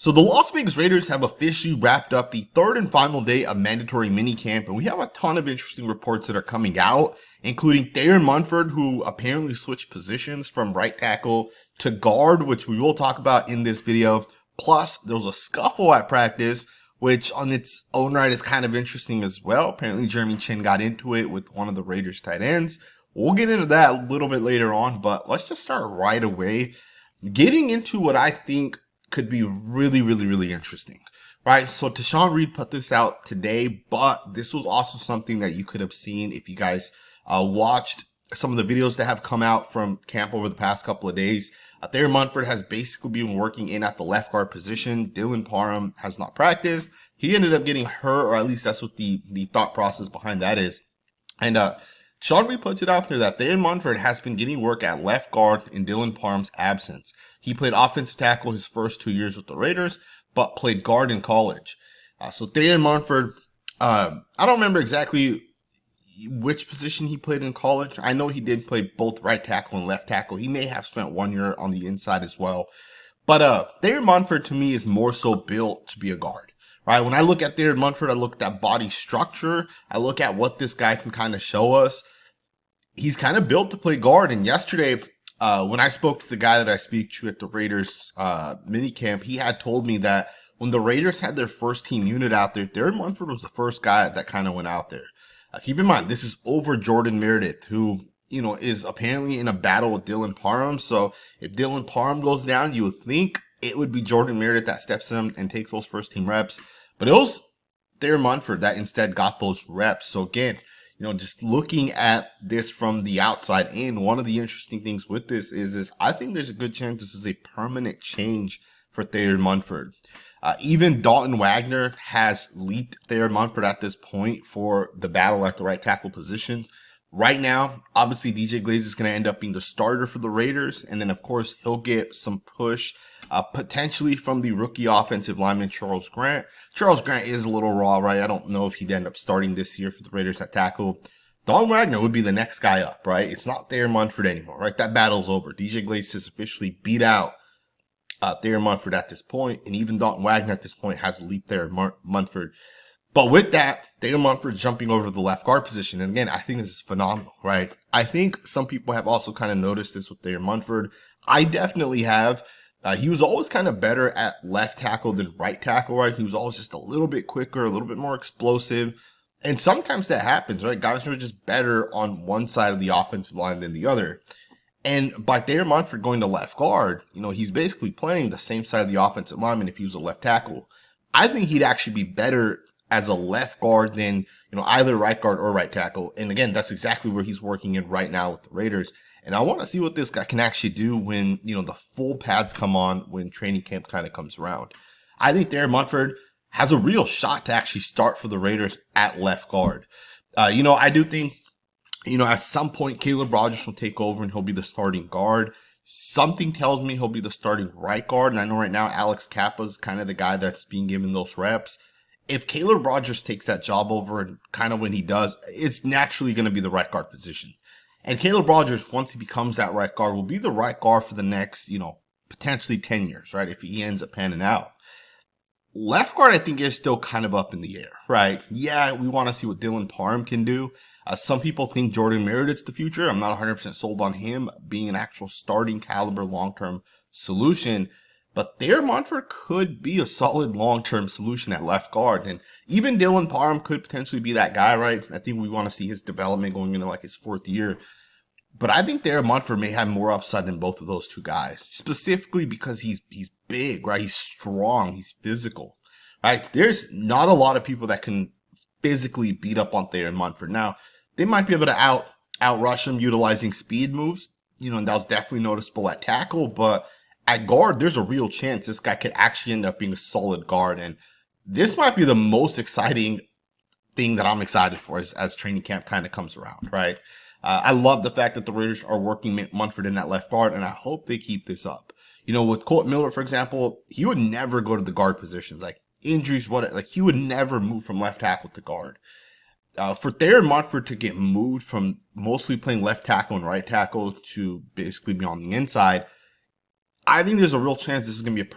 So the Las Vegas Raiders have officially wrapped up the third and final day of mandatory minicamp, and we have a ton of interesting reports that are coming out, including Thayer Munford, who apparently switched positions from right tackle to guard, which we will talk about in this video. Plus, there was a scuffle at practice, which on its own right is kind of interesting as well. Apparently, Chinn got into it with one of the Raiders tight ends. We'll get into that a little bit later on, but let's just start right away getting into what I think could be really interesting, right? So Tashawn Reed put this out today, but this was also something that you could have seen if you guys watched some of the videos that have come out from camp over the past couple of days. Thayer Munford has basically been working in at the left guard position. Dylan Parham has not practiced. He ended up getting hurt, or at least that's what the thought process behind that is. And Sean Reed puts it out there that Thayer Munford has been getting work at left guard in Dylan Parham's absence. He played offensive tackle his first 2 years with the Raiders, but played guard in college. So Thayer Munford, I don't remember exactly which position he played in college. I know he did play both right tackle and left tackle. He may have spent 1 year on the inside as well. But Thayer Munford to me is more so built to be a guard. Right? When I look at Thayer Munford, I look at body structure. I look at what this guy can kind of show us. He's kind of built to play guard. And yesterday, when I spoke to the guy that I speak to at the Raiders minicamp, he had told me that when the Raiders had their first team unit out there, Thayer Munford was the first guy that kind of went out there. Keep in mind, this is over Jordan Meredith, who, you know, is apparently in a battle with Dylan Parham. So if Dylan Parham goes down, you would think it would be Jordan Meredith that steps in and takes those first team reps. But it was Thayer Munford that instead got those reps. So again, you know, just looking at this from the outside in, one of the interesting things with this is I think there's a good chance this is a permanent change for Thayer Munford. Even Dalton Wagner has leaped Thayer Munford at this point for the battle at the right tackle position. Right now, obviously, DJ Glaze is going to end up being the starter for the Raiders. And then, of course, he'll get some push potentially from the rookie offensive lineman, Charles Grant. Charles Grant is a little raw, right? I don't know if he'd end up starting this year for the Raiders at tackle. Dalton Wagner would be the next guy up, right? It's not Thayer Munford anymore, right? That battle's over. DJ Glaze has officially beat out Thayer Munford at this point, and even Dalton Wagner at this point has leaped Thayer Munford. But with that, Thayer Munford jumping over to the left guard position. And again, I think this is phenomenal, right? I think some people have also kind of noticed this with Thayer Munford. I definitely have. He was always kind of better at left tackle than right tackle, right? He was always just a little bit quicker, a little bit more explosive. And sometimes that happens, right? Guys are just better on one side of the offensive line than the other. And by Thayer Munford going to left guard, you know, he's basically playing the same side of the offensive lineman if he was a left tackle. I think he'd actually be better as a left guard than, you know, either right guard or right tackle. And again, that's exactly where he's working in right now with the Raiders. And I want to see what this guy can actually do when, you know, the full pads come on, when training camp kind of comes around. I think Thayer Munford has a real shot to actually start for the Raiders at left guard. You know, I do think, you know, at some point, Caleb Rogers will take over and he'll be the starting guard. Something tells me he'll be the starting right guard. And I know right now Alex Kappa is kind of the guy that's being given those reps. If Caleb Rogers takes that job over, and kind of when he does, it's naturally going to be the right guard position. And Caleb Rogers, once he becomes that right guard, will be the right guard for the next, you know, potentially 10 years, right? If he ends up panning out. Left guard, I think, is still kind of up in the air, right? Yeah, we want to see what Dylan Parham can do. Some people think Jordan Meredith's the future. I'm not 100% sold on him being an actual starting caliber long-term solution. But Thayer Munford could be a solid long-term solution at left guard. And even Dylan Parham could potentially be that guy, right? I think we want to see his development going into like his 4th year. But I think Thayer Munford may have more upside than both of those two guys. Specifically because he's big, right? He's strong. He's physical, right? There's not a lot of people that can physically beat up on Thayer Munford. Now, they might be able to outrush him utilizing speed moves. You know, and that was definitely noticeable at tackle. But at guard, there's a real chance this guy could actually end up being a solid guard. And this might be the most exciting thing that I'm excited for as training camp kind of comes around, right? I love the fact that the Raiders are working Munford in that left guard, and I hope they keep this up. You know, with Colt Miller, for example, he would never go to the guard positions. Like, injuries, like, he would never move from left tackle to guard. For Thayer Munford to get moved from mostly playing left tackle and right tackle to basically be on the inside, I think there's a real chance this is going to be a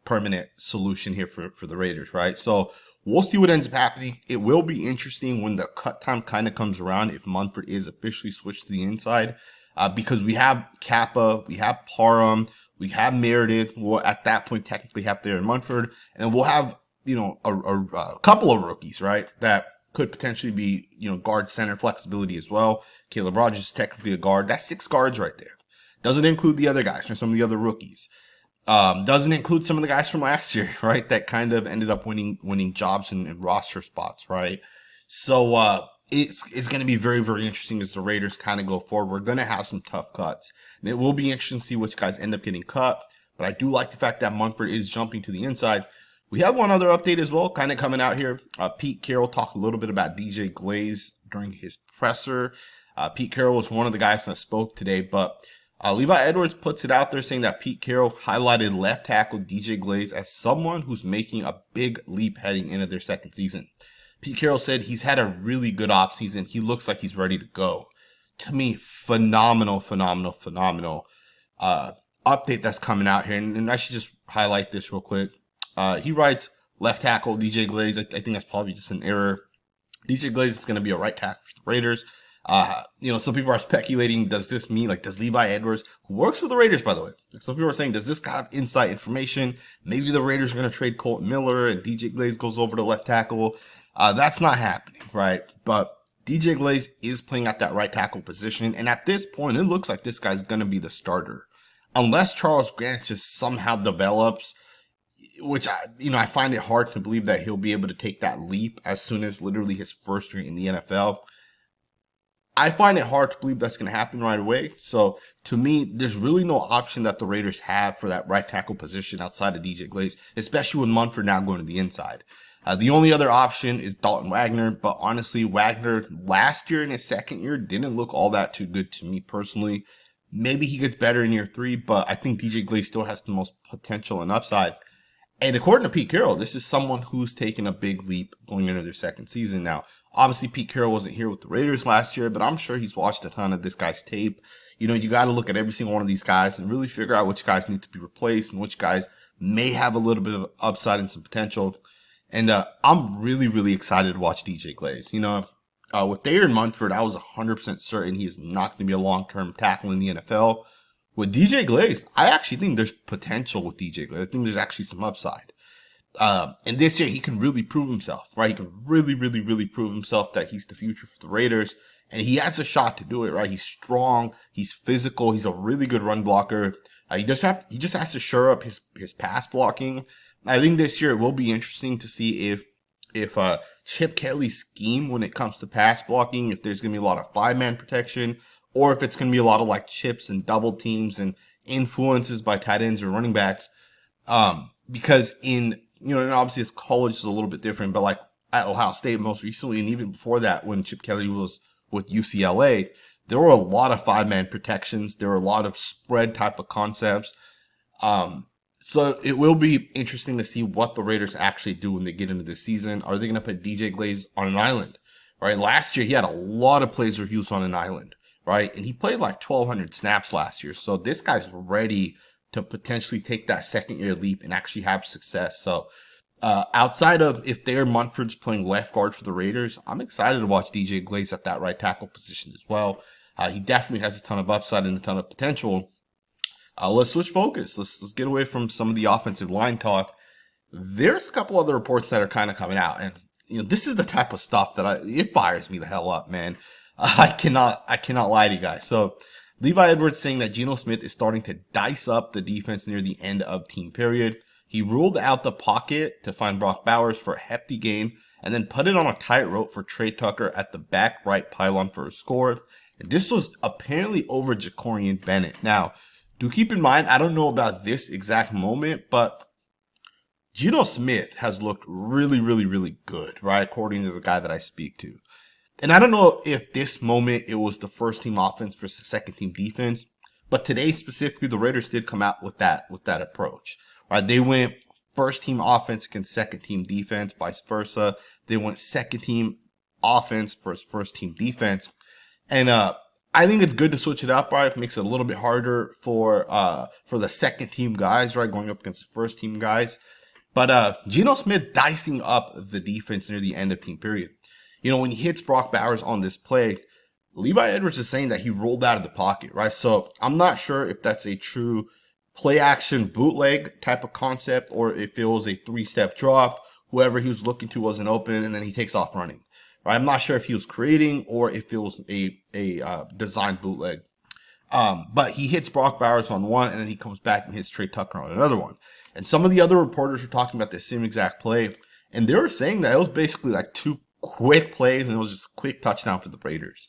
permanent solution here for the Raiders, right? So we'll see what ends up happening. It will be interesting when the cut time kind of comes around if Munford is officially switched to the inside, because we have Kappa, we have Parham, we have Meredith. We'll at that point technically have Thayer Munford, and we'll have a couple of rookies, right, that could potentially be guard center flexibility as well. Caleb Rogers is technically a guard. That's 6 guards right there. Doesn't include the other guys or some of the other rookies. Doesn't include some of the guys from last year, right? That kind of ended up winning jobs and roster spots, right? So it's going to be very, very interesting as the Raiders kind of go forward. We're going to have some tough cuts, and it will be interesting to see which guys end up getting cut. But I do like the fact that Munford is jumping to the inside. We have one other update as well, kind of coming out here. Pete Carroll talked a little bit about DJ Glaze during his presser. Pete Carroll was one of the guys that spoke today, but Levi Edwards puts it out there saying that Pete Carroll highlighted left tackle DJ Glaze as someone who's making a big leap heading into their second season. Pete Carroll said he's had a really good offseason. He looks like he's ready to go. To me, phenomenal update that's coming out here. And I should just highlight this real quick. He writes left tackle DJ Glaze. I think that's probably just an error. DJ Glaze is going to be a right tackle for the Raiders. Some people are speculating, does this mean, does Levi Edwards, who works for the Raiders, by the way, some people are saying, does this guy have inside information? Maybe the Raiders are going to trade Colton Miller and DJ Glaze goes over to left tackle. That's not happening, right? But DJ Glaze is playing at that right tackle position. And at this point, it looks like this guy's going to be the starter. Unless Charles Grant just somehow develops, which I find it hard to believe that he'll be able to take that leap as soon as literally his first year in the NFL. I find it hard to believe that's going to happen right away. So to me, there's really no option that the Raiders have for that right tackle position outside of DJ Glaze, especially with Munford now going to the inside. The only other option is Dalton Wagner, but honestly, Wagner last year in his second year didn't look all that too good to me personally. Maybe he gets better in year 3, but I think DJ Glaze still has the most potential and upside. And according to Pete Carroll, this is someone who's taken a big leap going into their second season. Now, obviously, Pete Carroll wasn't here with the Raiders last year, but I'm sure he's watched a ton of this guy's tape. You got to look at every single one of these guys and really figure out which guys need to be replaced and which guys may have a little bit of upside and some potential. And I'm really, really excited to watch DJ Glaze. With Thayer Munford, I was 100% certain he's not going to be a long-term tackle in the NFL. With DJ Glaze, I actually think there's potential with DJ Glaze. I think there's actually some upside. And this year, he can really prove himself, right? He can really, really, really prove himself that he's the future for the Raiders. And he has a shot to do it, right? He's strong. He's physical. He's a really good run blocker. He just has to shore up his pass blocking. I think this year it will be interesting to see if Chip Kelly's scheme when it comes to pass blocking, if there's going to be a lot of 5-man protection, or if it's going to be a lot of chips and double teams and influences by tight ends or running backs. Because and obviously this college is a little bit different, but at Ohio State most recently, and even before that when Chip Kelly was with UCLA, there were a lot of 5-man protections. There were a lot of spread type of concepts. So it will be interesting to see what the Raiders actually do when they get into the season. Are they going to put DJ Glaze on an island? Right? Last year, he had a lot of plays where he was on an island, right? And he played 1,200 snaps last year. So this guy's ready to potentially take that second-year leap and actually have success. So outside of if Thayer Munford's playing left guard for the Raiders, I'm excited to watch DJ Glaze at that right tackle position as well. He definitely has a ton of upside and a ton of potential. Let's switch focus. Let's get away from some of the offensive line talk. There's a couple other reports that are kind of coming out, and this is the type of stuff that it fires me the hell up, man. I cannot lie to you guys. So Levi Edwards saying that Geno Smith is starting to dice up the defense near the end of team period. He ruled out the pocket to find Brock Bowers for a hefty gain, and then put it on a tightrope for Trey Tucker at the back right pylon for a score. And this was apparently over Jacorian Bennett. Now, do keep in mind, I don't know about this exact moment, but Geno Smith has looked really, really, really good, right? According to the guy that I speak to. And I don't know if this moment it was the first team offense versus the second team defense, but today specifically, the Raiders did come out with that approach. Right? They went first team offense against second team defense, vice versa. They went second team offense versus first team defense. And I think it's good to switch it up, right? It makes it a little bit harder for the second team guys, right? Going up against the first team guys. But Geno Smith dicing up the defense near the end of team period. You know, when he hits Brock Bowers on this play, Levi Edwards is saying that he rolled out of the pocket, right? So I'm not sure if that's a true play action bootleg type of concept or if it was a 3-step drop. Whoever he was looking to wasn't open and then he takes off running. Right? I'm not sure if he was creating or if it was a designed bootleg. But he hits Brock Bowers on one and then he comes back and hits Trey Tucker on another one. And some of the other reporters were talking about the same exact play. And they were saying that it was basically like 2 quick plays and it was just a quick touchdown for the Raiders.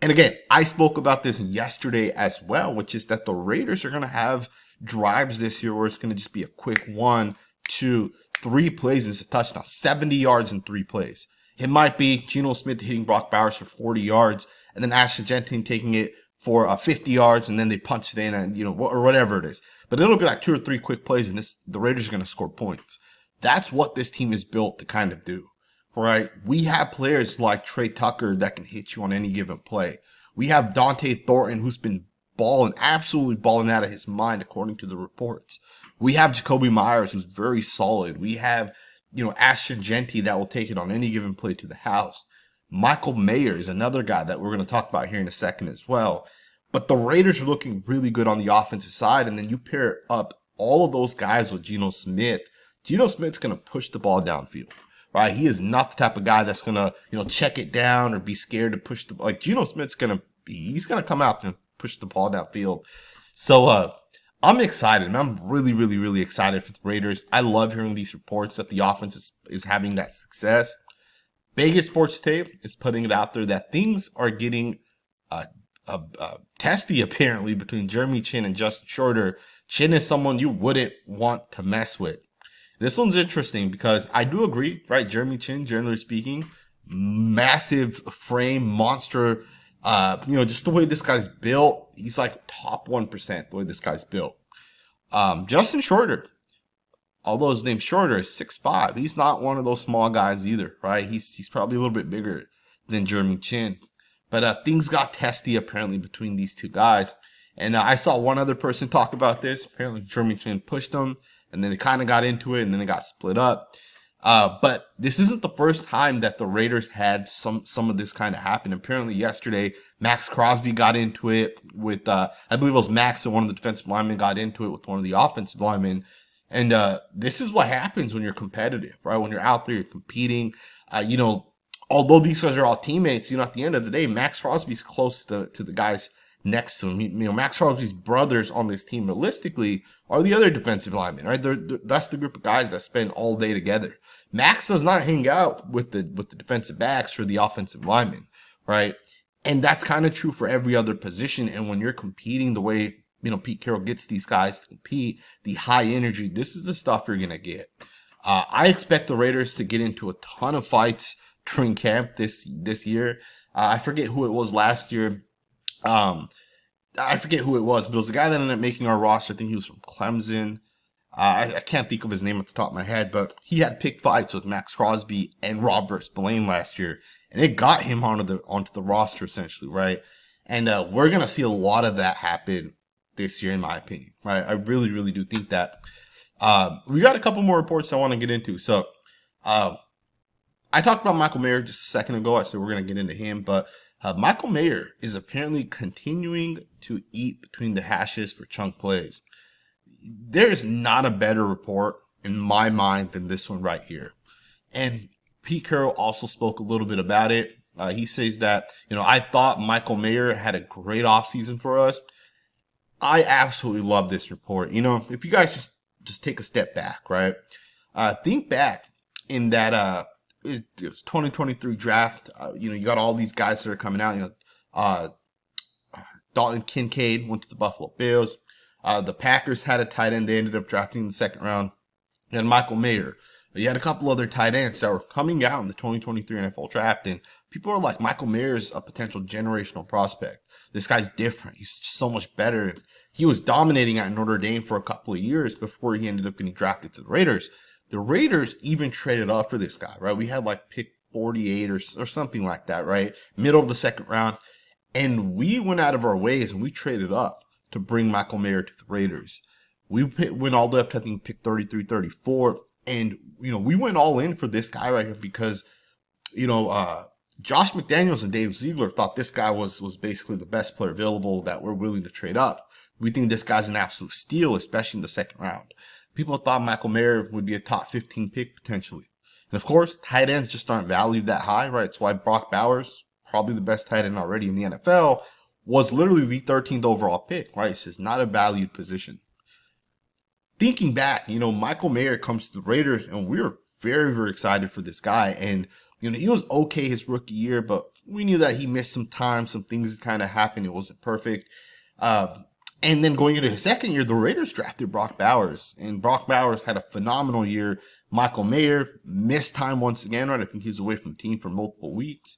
And again, I spoke about this yesterday as well, which is that the Raiders are going to have drives this year where it's going to just be a quick 1, 2, 3 plays and it's a touchdown. 70 yards in 3 plays. It might be Geno Smith hitting Brock Bowers for 40 yards and then Ashton Jeanty taking it for 50 yards and then they punch it in and, you know, or whatever it is. But it'll be like 2 or 3 quick plays and the Raiders are going to score points. That's what this team is built to kind of do. Right? We have players like Trey Tucker that can hit you on any given play. We have Dante Thornton who's been absolutely balling out of his mind according to the reports. We have Jacoby Myers who's very solid. We have, you know, Ashton Jeanty that will take it on any given play to the house. Michael Mayer is another guy that we're going to talk about here in a second as well. But the Raiders are looking really good on the offensive side, and then you pair up all of those guys with Geno Smith. Geno Smith's going to push the ball downfield. Right, he is not the type of guy that's gonna, you know, check it down or be scared to push the. Like Geno Smith's he's gonna come out and push the ball downfield. So I'm excited. Man. I'm really, really, really excited for the Raiders. I love hearing these reports that the offense is having that success. Vegas Sports Tape is putting it out there that things are getting testy apparently between Jeremy Chinn and Justin Shorter. Chinn is someone you wouldn't want to mess with. This one's interesting because I do agree, right? Jeremy Chinn, generally speaking, massive frame, monster. You know, just the way this guy's built, he's like top 1% the way this guy's built. Justin Shorter, although his name's Shorter, is 6'5". He's not one of those small guys either, right? He's probably a little bit bigger than Jeremy Chinn. But things got testy apparently between these two guys. And I saw one other person talk about this. Apparently Jeremy Chinn pushed him. And then they kind of got into it, and then they got split up. But this isn't the first time that the Raiders had some of this kind of happen. Apparently yesterday, Maxx Crosby got into it with, I believe it was Maxx and one of the defensive linemen got into it with one of the offensive linemen. And this is what happens when you're competitive, right? When you're out there, you're competing. You know, although these guys are all teammates, you know, at the end of the day, Maxx Crosby's close to the guys next to him. You know, Maxx Crosby's brothers on this team realistically are the other defensive linemen, right? That's the group of guys that spend all day together. Maxx does not hang out with the defensive backs or the offensive linemen, right? And that's kind of true for every other position. And when you're competing the way, you know, Pete Carroll gets these guys to compete, the high energy, this is the stuff you're going to get. I expect the Raiders to get into a ton of fights during camp this year. I forget who it was last year. I forget who it was, but it was the guy that ended up making our roster. I think he was from Clemson. I can't think of his name at the top of my head, but he had picked fights with Maxx Crosby and Robert Spillane last year, and it got him onto the roster essentially, right? And we're gonna see a lot of that happen this year, in my opinion, right? I really, really do think that. We got a couple more reports I want to get into. So, I talked about Michael Mayer just a second ago. I said we're gonna get into him, but Michael Mayer is apparently continuing to eat between the hashes for chunk plays. There is not a better report in my mind than this one right here. And Pete Carroll also spoke a little bit about it. He says that, you know, I thought Michael Mayer had a great offseason for us. I absolutely love this report. You know, if you guys just take a step back, right? Think back in that it was 2023 draft. You know, you got all these guys that are coming out. You know, Dalton Kincaid went to the Buffalo Bills. The Packers had a tight end they ended up drafting in the second round. And Michael Mayer. You had a couple other tight ends that were coming out in the 2023 NFL draft. And people are like, Michael Mayer's a potential generational prospect. This guy's different. He's just so much better. He was dominating at Notre Dame for a couple of years before he ended up getting drafted to the Raiders. The Raiders even traded up for this guy, right? We had like pick 48 or something like that, right? Middle of the second round. And we went out of our ways and we traded up to bring Michael Mayer to the Raiders. We went all the way up to, I think, pick 33, 34. And, we went all in for this guy right here because, Josh McDaniels and Dave Ziegler thought this guy was basically the best player available that we're willing to trade up. We think this guy's an absolute steal, especially in the second round. People thought Michael Mayer would be a top 15 pick potentially. And of course, tight ends just aren't valued that high, right? It's why Brock Bowers, probably the best tight end already in the NFL, was literally the 13th overall pick, right? It's just not a valued position. Thinking back, Michael Mayer comes to the Raiders, and we were very, very excited for this guy. And, he was okay his rookie year, but we knew that he missed some time. Some things kind of happened. It wasn't perfect. And then going into his second year, the Raiders drafted Brock Bowers. And Brock Bowers had a phenomenal year. Michael Mayer missed time once again, right? I think he was away from the team for multiple weeks.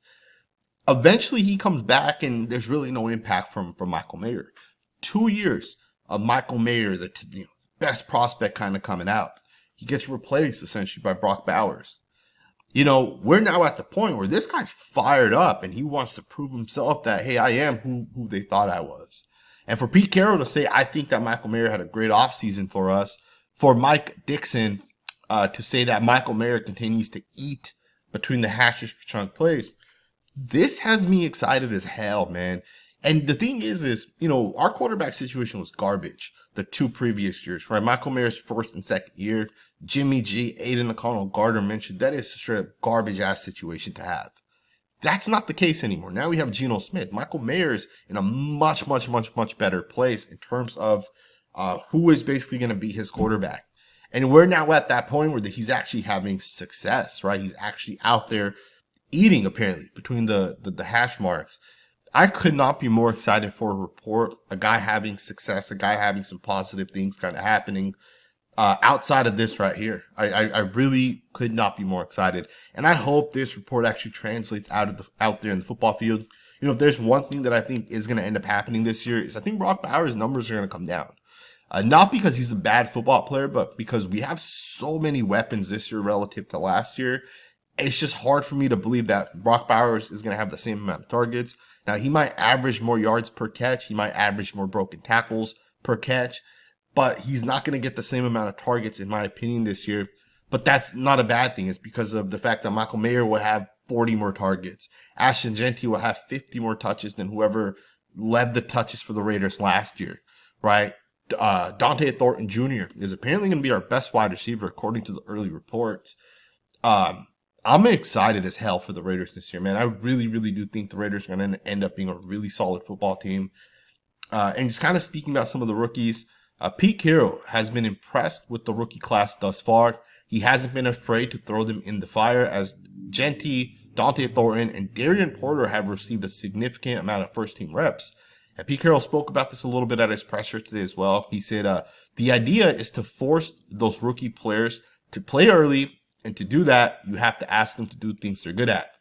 Eventually, he comes back, and there's really no impact from Michael Mayer. 2 years of Michael Mayer, the best prospect kind of coming out. He gets replaced, essentially, by Brock Bowers. We're now at the point where this guy's fired up, and he wants to prove himself that, hey, I am who they thought I was. And for Pete Carroll to say, I think that Michael Mayer had a great offseason for us, for Mike Dixon to say that Michael Mayer continues to eat between the hashes for chunk plays, this has me excited as hell, man. And the thing is, our quarterback situation was garbage the 2 previous years, right? Michael Mayer's first and second year, Jimmy G, Aiden O'Connell, Gardner mentioned, that is a straight up garbage ass situation to have. That's not the case anymore. Now we have Geno Smith. Michael Mayer's in a much, much, much, much better place in terms of who is basically going to be his quarterback. And we're now at that point where he's actually having success, right? He's actually out there eating, apparently, between the hash marks. I could not be more excited for a report, a guy having success, a guy having some positive things kind of happening outside of this right here. I really could not be more excited. And I hope this report actually translates out there in the football field. If there's one thing that I think is going to end up happening this year is I think Brock Bowers' numbers are going to come down. Not because he's a bad football player, but because we have so many weapons this year relative to last year. It's just hard for me to believe that Brock Bowers is going to have the same amount of targets. Now, he might average more yards per catch. He might average more broken tackles per catch. But he's not going to get the same amount of targets, in my opinion, this year. But that's not a bad thing. It's because of the fact that Michael Mayer will have 40 more targets. Ashton Jeanty will have 50 more touches than whoever led the touches for the Raiders last year, right? Dante Thornton Jr. is apparently going to be our best wide receiver, according to the early reports. I'm excited as hell for the Raiders this year, man. I really, really do think the Raiders are going to end up being a really solid football team. And just kind of speaking about some of the rookies, Pete Carroll has been impressed with the rookie class thus far. He hasn't been afraid to throw them in the fire, as Jeanty, Dante Thornton, and Darian Porter have received a significant amount of first-team reps. And Pete Carroll spoke about this a little bit at his presser today as well. He said, the idea is to force those rookie players to play early, and to do that, you have to ask them to do things they're good at.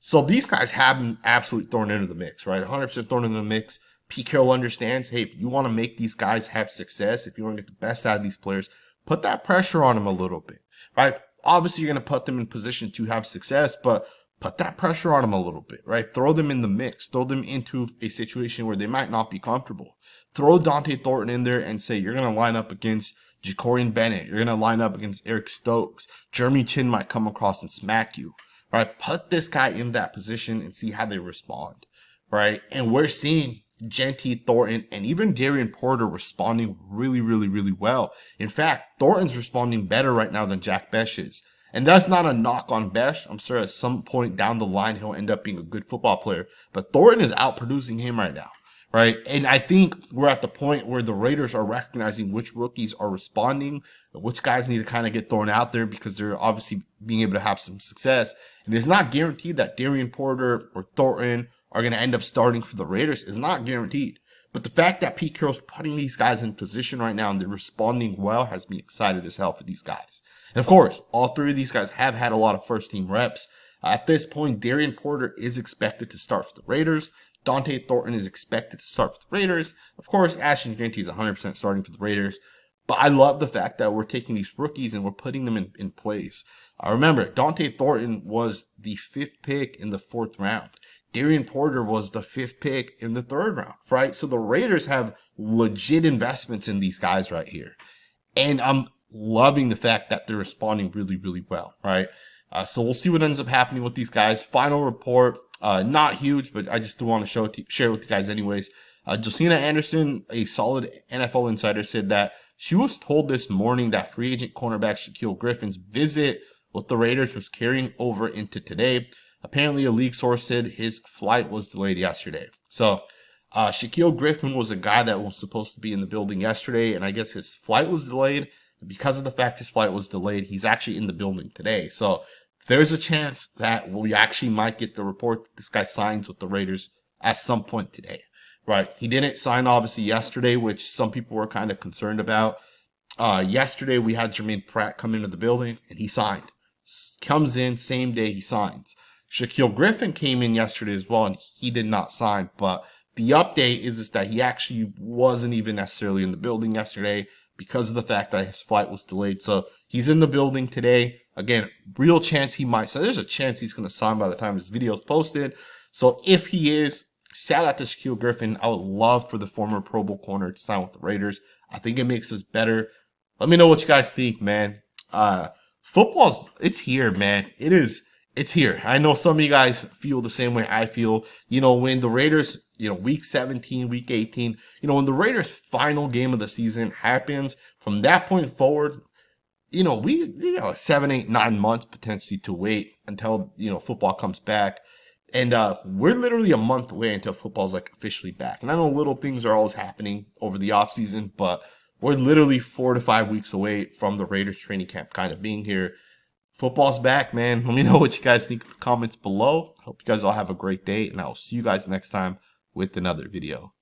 So these guys have been absolutely thrown into the mix, right? 100% thrown into the mix. Pete Carroll understands, hey, if you want to make these guys have success, if you want to get the best out of these players, put that pressure on them a little bit, right? Obviously, you're going to put them in position to have success, but put that pressure on them a little bit, right? Throw them in the mix. Throw them into a situation where they might not be comfortable. Throw Dante Thornton in there and say, you're going to line up against Jacorian Bennett. You're going to line up against Eric Stokes. Jeremy Chinn might come across and smack you, right? Put this guy in that position and see how they respond, right? And we're seeing Jeanty, Thornton, and even Darian Porter responding really, really, really well. In fact, Thornton's responding better right now than Jack Bech is. And that's not a knock on Bech. I'm sure at some point down the line, he'll end up being a good football player. But Thornton is outproducing him right now, right? And I think we're at the point where the Raiders are recognizing which rookies are responding, which guys need to kind of get thrown out there because they're obviously being able to have some success. And it's not guaranteed that Darian Porter or Thornton are going to end up starting for the Raiders. Is not guaranteed. But the fact that Pete Carroll's putting these guys in position right now and they're responding well has me excited as hell for these guys. And of course, all three of these guys have had a lot of first-team reps. At this point, Darian Porter is expected to start for the Raiders. Dante Thornton is expected to start for the Raiders. Of course, Ashton Jeanty is 100% starting for the Raiders. But I love the fact that we're taking these rookies and we're putting them in place. Remember, Dante Thornton was the 5th pick in the 4th round. Darian Porter was the 5th pick in the 3rd round, right? So the Raiders have legit investments in these guys right here. And I'm loving the fact that they're responding really, really well, right? So we'll see what ends up happening with these guys. Final report, not huge, but I just do want to share it with you guys anyways. Josina Anderson, a solid NFL insider, said that she was told this morning that free agent cornerback Shaquille Griffin's visit with the Raiders was carrying over into today. Apparently, a league source said his flight was delayed yesterday. So, Shaquille Griffin was a guy that was supposed to be in the building yesterday, and I guess his flight was delayed. Because of the fact his flight was delayed, he's actually in the building today. So, there's a chance that we actually might get the report that this guy signs with the Raiders at some point today, right? He didn't sign, obviously, yesterday, which some people were kind of concerned about. Yesterday, we had Jermaine Pratt come into the building, and he signed. Comes in, same day he signs. Shaquille Griffin came in yesterday as well, and he did not sign. But the update is that he actually wasn't even necessarily in the building yesterday because of the fact that his flight was delayed. So he's in the building today. Again, real chance he might sign. There's a chance he's going to sign by the time this video is posted. So if he is, shout out to Shaquille Griffin. I would love for the former Pro Bowl corner to sign with the Raiders. I think it makes us better. Let me know what you guys think, man. It's here, man. It's here. I know some of you guys feel the same way I feel. When the Raiders, week 17, week 18, when the Raiders' final game of the season happens, from that point forward, we 7, 8, 9 months potentially to wait until, football comes back. And we're literally a month away until football's officially back. And I know little things are always happening over the offseason, but we're literally 4 to 5 weeks away from the Raiders training camp kind of being here. Football's back, man. Let me know what you guys think in the comments below. Hope you guys all have a great day, and I'll see you guys next time with another video.